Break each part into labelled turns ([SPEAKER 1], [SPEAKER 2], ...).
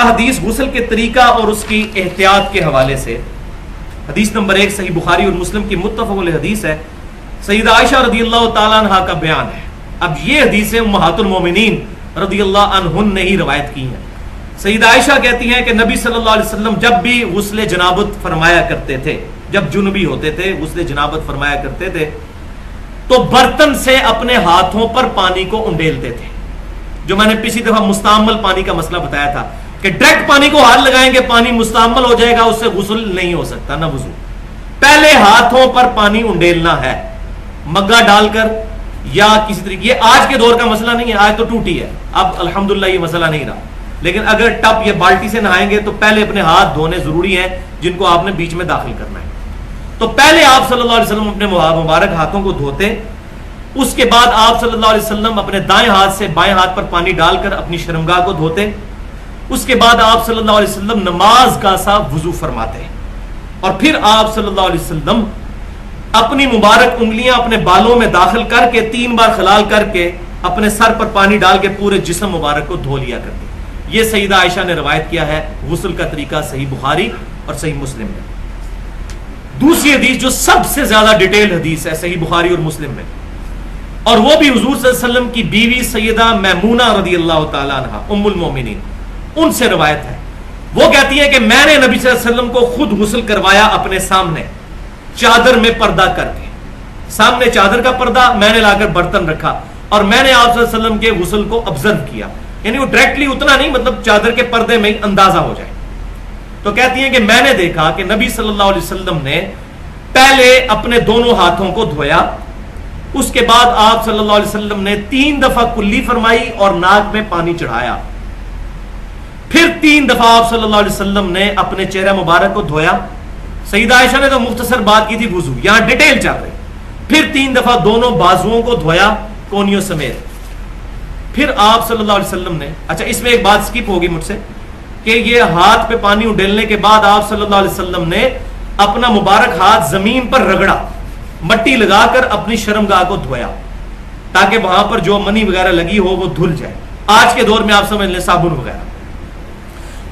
[SPEAKER 1] حدیث غسل کے طریقہ اور اس کی احتیاط کے حوالے سے حدیث نمبر 1 صحیح بخاری اور مسلم کی متفق علیہ حدیث ہے. سیدہ عائشہ رضی اللہ تعالیٰ عنہ کا بیان ہے. اب یہ حدیثیں امہات المومنین رضی اللہ عنہن نے ہی روایت کی ہیں. سیدہ عائشہ کہتی ہیں کہ نبی صلی اللہ علیہ وسلم جب بھی غسل جنابت فرمایا کرتے تھے، جب جنبی ہوتے تھے غسل جنابت فرمایا کرتے تھے، تو برتن سے اپنے ہاتھوں پر پانی کو انڈیلتے تھے. جو میں نے پچھلی دفعہ مستعمل پانی کا مسئلہ بتایا تھا کہ ڈائریکٹ پانی کو ہاتھ لگائیں گے پانی مستعمل ہو جائے گا، اس سے غسل نہیں ہو سکتا نہ وضو. پہلے ہاتھوں پر پانی انڈیلنا ہے، مگا ڈال کر یا کسی طریقے. یہ آج کے دور کا مسئلہ نہیں ہے، آج تو ٹوٹی ہے، اب الحمدللہ یہ مسئلہ نہیں رہا. لیکن اگر ٹب یا بالٹی سے نہائیں گے تو پہلے اپنے ہاتھ دھونے ضروری ہیں، جن کو آپ نے بیچ میں داخل کرنا ہے. تو پہلے آپ صلی اللہ علیہ وسلم اپنے مبارک ہاتھوں کو دھوتے، اس کے بعد آپ صلی اللہ علیہ وسلم اپنے دائیں ہاتھ سے بائیں ہاتھ پر پانی ڈال کر اپنی شرمگاہ کو دھوتے. اس کے بعد آپ صلی اللہ علیہ وسلم نماز کا سا وضو فرماتے، اور پھر آپ صلی اللہ علیہ وسلم اپنی مبارک انگلیاں اپنے بالوں میں داخل کر کے 3 بار خلال کر کے اپنے سر پر پانی ڈال کے پورے جسم مبارک کو دھو لیا کرتے. یہ سیدہ عائشہ نے روایت کیا ہے غسل کا طریقہ صحیح بخاری اور صحیح مسلم میں. دوسری حدیث جو سب سے زیادہ ڈیٹیل حدیث ہے صحیح بخاری اور مسلم میں، اور وہ بھی حضور صلی اللہ علیہ وسلم کی بیوی سیدہ میمونہ رضی اللہ تعالی عنہ ام المومنین ان سے روایت ہے. وہ کہتی ہے کہ میں نے نبی صلی اللہ علیہ وسلم کو خود غسل کروایا اپنے سامنے چادر میں پردہ کر کے. سامنے چادر کا پردہ میں نے لا کر برتن رکھا اور میں نے آپ صلی اللہ علیہ وسلم کے غسل کو آبزرو کیا. یعنی وہ ڈائریکٹلی اتنا نہیں، مطلب چادر کے پردے میں ہی اندازہ ہو جائے. تو کہتی ہیں کہ میں نے دیکھا کہ نبی صلی اللہ علیہ وسلم نے پہلے اپنے دونوں ہاتھوں کو دھویا، اس کے بعد آپ صلی اللہ علیہ وسلم نے 3 دفعہ کلی فرمائی اور ناک میں پانی چڑھایا. پھر 3 دفعہ آپ صلی اللہ علیہ وسلم نے اپنے چہرہ مبارک کو دھویا. سیدہ عائشہ نے تو مختصر بات کی تھی وضو، یہاں ڈیٹیل چل رہی. پھر 3 دفعہ دونوں بازوؤں کو دھویا کونیوں سمیت. پھر آپ صلی اللہ علیہ وسلم نے، اچھا اس میں ایک بات سکپ ہوگی مجھ سے کہ یہ ہاتھ پہ پانی اڈیلنے کے بعد آپ صلی اللہ علیہ وسلم نے اپنا مبارک ہاتھ زمین پر رگڑا، مٹی لگا کر اپنی شرمگاہ کو دھویا تاکہ وہاں پر جو منی وغیرہ لگی ہو وہ دھل جائے. آج کے دور میں آپ سمجھ لیں صابن وغیرہ.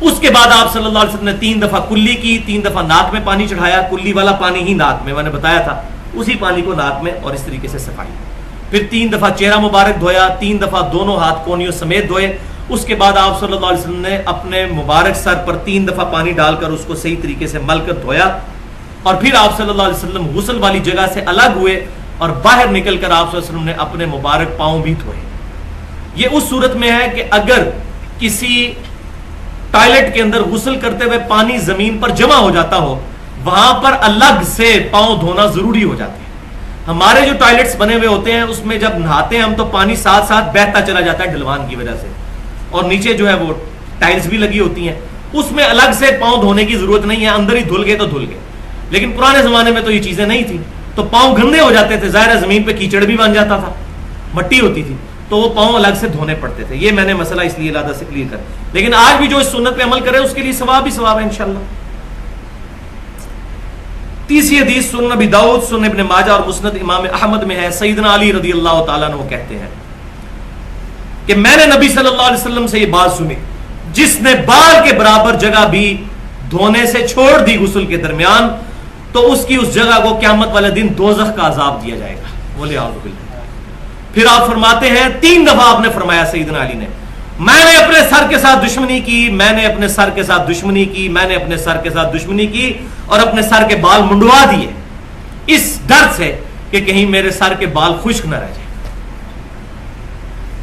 [SPEAKER 1] اس کے بعد آپ صلی اللہ علیہ وسلم نے 3 دفعہ کلی کی، 3 دفعہ ناک میں پانی چڑھایا. کلی والا پانی ہی ناک میں، میں نے بتایا تھا، اسی پانی کو ناک میں اور اس طریقے سے صفائی. پھر 3 دفعہ چہرہ مبارک دھویا، 3 دفعہ دونوں ہاتھ کونیوں سمیت دھوئے. اس کے بعد آپ صلی اللہ علیہ وسلم نے اپنے مبارک سر پر 3 دفعہ پانی ڈال کر اس کو صحیح طریقے سے مل کر دھویا. اور پھر آپ صلی اللہ علیہ وسلم غسل والی جگہ سے الگ ہوئے اور باہر نکل کر آپ صلی اللہ علیہ وسلم نے اپنے مبارک پاؤں بھی دھوئے. یہ اس صورت میں ہے کہ اگر کسی ٹوائلٹ کے اندر غسل کرتے ہوئے پانی زمین پر جمع ہو جاتا ہو، وہاں پر الگ سے پاؤں دھونا ضروری ہو جاتے ہیں. ہمارے جو ٹوائلٹس بنے ہوئے ہوتے ہیں اس میں جب نہاتے ہیں ہم تو پانی ساتھ ساتھ بہتا چلا جاتا ہے ڈھلوان کی وجہ سے، اور نیچے جو ہے وہ ٹائلز بھی لگی ہوتی ہیں، اس میں الگ سے پاؤں دھونے کی ضرورت نہیں ہے، اندر ہی دھل گئے تو دھل گئے. لیکن پرانے زمانے میں تو یہ چیزیں نہیں تھیں، تو پاؤں گندے ہو جاتے تھے، ظاہر ہے زمین پہ کیچڑ بھی بن جاتا تھا، مٹی ہوتی تھی، تو وہ پاؤں الگ سے دھونے پڑتے تھے. یہ میں نے مسئلہ اس لیے علیحدہ سے کلیئر کر. لیکن آج بھی جو اس سنت پہ عمل کرے اس کے لیے ثواب ہی ثواب ہے انشاءاللہ. تیسری حدیث سنن ابی داؤد، سنن ابن ماجہ اور مسند امام احمد میں ہے. سیدنا علی رضی اللہ تعالیٰ عنہ کہتے ہیں کہ میں نے نبی صلی اللہ علیہ وسلم سے یہ بات سنی، جس نے بال کے برابر جگہ بھی دھونے سے چھوڑ دی غسل کے درمیان تو اس کی اس جگہ کو قیامت والے دن دوزخ کا عذاب دیا جائے گا. بولے اعوذ باللہ. پھر آپ فرماتے ہیں 3 دفعہ آپ نے فرمایا سیدنا علی نے، میں نے اپنے سر کے ساتھ دشمنی کی، میں نے اپنے سر کے ساتھ دشمنی کی، میں نے اپنے سر کے ساتھ دشمنی کی اور اپنے سر کے بال منڈوا دیے اس ڈر سے کہ کہیں میرے سر کے بال خشک نہ رہ جائیں.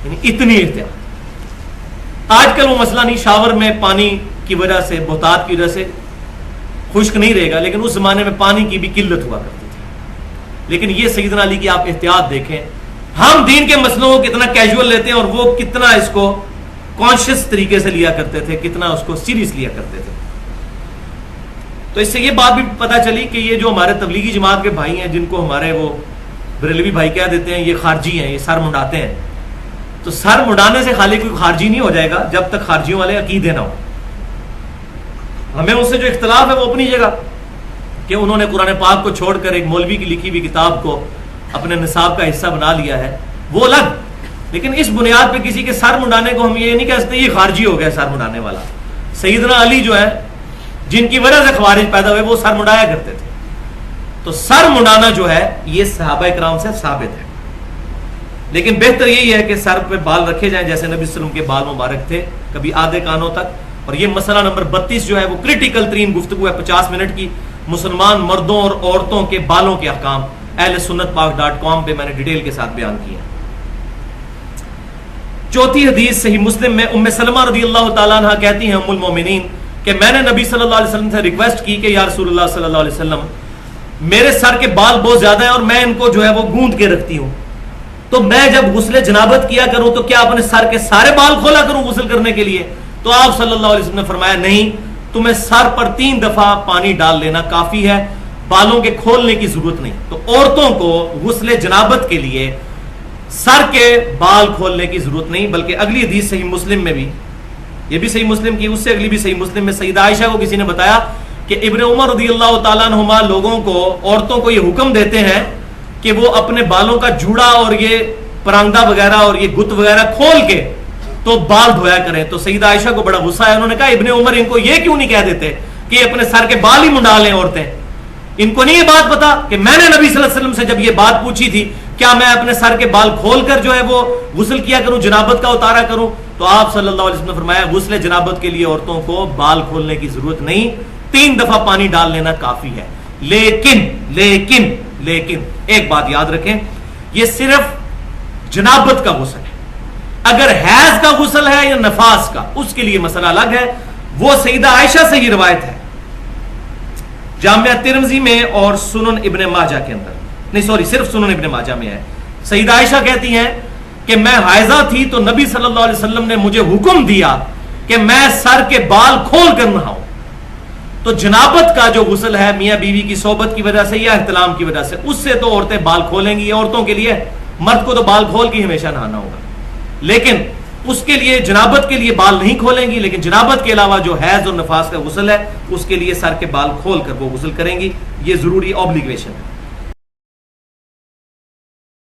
[SPEAKER 1] یعنی اتنی احتیاط. آج کل وہ مسئلہ نہیں، شاور میں پانی کی وجہ سے، بہتات کی وجہ سے خشک نہیں رہے گا، لیکن اس زمانے میں پانی کی بھی قلت ہوا کرتی تھی. لیکن یہ سیدنا علی کی آپ احتیاط دیکھیں. ہم دین کے مسئلوں کو کتنا کیجول لیتے ہیں اور وہ کتنا اس کو کانشیس طریقے سے لیا کرتے تھے، کتنا اس کو سیریس لیا کرتے تھے. تو اس سے یہ بات بھی پتہ چلی کہ یہ جو ہمارے تبلیغی جماعت کے بھائی ہیں، جن کو ہمارے وہ بریلوی بھائی کہہ دیتے ہیں یہ خارجی ہیں، یہ سر منڈاتے ہیں، تو سر منڈانے سے خالی کوئی خارجی نہیں ہو جائے گا جب تک خارجیوں والے عقیدے نہ ہو. ہمیں اس سے جو اختلاف ہے وہ اپنی جگہ کہ انہوں نے قرآن پاک کو چھوڑ کر ایک مولوی کی لکھی ہوئی کتاب کو اپنے نصاب کا حصہ بنا لیا ہے، وہ الگ. لیکن اس بنیاد پہ کسی کے سر منڈانے کو ہم یہ نہیں کہہ سکتے یہ خارجی ہو گیا سر منڈانے والا، سیدنا علی جو ہے جن کی وجہ سے خوارج پیدا ہوئے وہ سر مڈایا کرتے تھے. تو سر مڈانا جو ہے یہ صحابہ کرام سے ثابت ہے. لیکن بہتر یہی ہے کہ سر پہ بال رکھے جائیں جیسے نبی صلی اللہ علیہ وسلم کے بال مبارک تھے, کبھی آدھے کانوں تک. اور یہ مسئلہ نمبر 32 جو ہے وہ کریٹیکل ترین گفتگو ہے 50 منٹ کی, مسلمان مردوں اور عورتوں کے بالوں کے احکام. اہل سنت پاک.com پہ میں نے ڈیٹیل کے ساتھ بیان کیا. چوتھی حدیث صحیح مسلم میں ام سلمہ رضی اللہ تعالیٰ عنہ کہتی ہیں ام المومنین کہ میں نے نبی صلی اللہ علیہ وسلم سے ریکویسٹ کی کہ یا رسول اللہ صلی اللہ علیہ وسلم میرے سر کے بال بہت زیادہ ہیں اور میں ان کو جو ہے وہ گوند کے رکھتی ہوں, تو میں جب غسل جنابت کیا کروں تو کیا اپنے سر کے سارے بال کھولا کروں غسل کرنے کے لیے؟ تو آپ صلی اللہ علیہ وسلم نے فرمایا نہیں, تمہیں سر پر 3 دفعہ پانی ڈال لینا کافی ہے, بالوں کے کھولنے کی ضرورت نہیں. تو عورتوں کو غسل جنابت کے لیے سر کے بال کھولنے کی ضرورت نہیں. بلکہ اگلی حدیث صحیح مسلم میں بھی, یہ بھی صحیح مسلم کی, اس سے اگلی بھی صحیح مسلم میں سیدہ عائشہ کو کسی نے بتایا کہ ابن عمر رضی اللہ تعالیٰ عنہما لوگوں کو, عورتوں کو یہ حکم دیتے ہیں کہ وہ اپنے بالوں کا جوڑا اور یہ پراندہ وغیرہ اور یہ گت وغیرہ کھول کے تو بال دھویا کریں. تو سیدہ عائشہ کو بڑا غصہ ہے, انہوں نے کہا ابن عمر ان کو یہ کیوں نہیں کہہ دیتے کہ یہ اپنے سر کے بال ہی منڈا لیں عورتیں؟ ان کو نہیں یہ بات پتا کہ میں نے نبی صلی اللہ علیہ وسلم سے جب یہ بات پوچھی تھی کیا میں اپنے سر کے بال کھول کر جو ہے وہ غسل کیا کروں, جنابت کا اتارا کروں؟ تو آپ صلی اللہ علیہ وسلم نے فرمایا غسل جنابت کے لیے عورتوں کو بال کھولنے کی ضرورت نہیں, 3 دفعہ پانی ڈال لینا کافی ہے. لیکن لیکن لیکن ایک بات یاد رکھیں, یہ صرف جنابت کا غسل ہے. اگر حیض کا غسل ہے یا نفاس کا اس کے لیے مسئلہ الگ ہے, وہ سیدہ عائشہ سے ہی روایت ہے جامعہ ترمذی میں اور سنن ابن ماجہ کے اندر, نہیں سوری صرف سنن ابن ماجہ میں ہے. سیدہ عائشہ کہتی ہیں کہ میں حائضہ تھی تو نبی صلی اللہ علیہ وسلم نے مجھے حکم دیا کہ میں سر کے بال کھول کر نہاؤں. تو جنابت کا جو غسل ہے میاں بیوی کی صحبت کی وجہ سے یا احتلام کی وجہ سے, اس سے تو عورتیں بال کھولیں گی, عورتوں کے لیے, مرد کو تو بال کھول کے ہمیشہ نہانا ہوگا. لیکن اس کے لیے جنابت کے لیے بال نہیں کھولیں گی, لیکن جنابت کے علاوہ جو حیض اور نفاس کا غسل ہے اس کے لیے سر کے بال کھول کر وہ غسل کریں گی. یہ ضروری اوبلیگیشن ہے.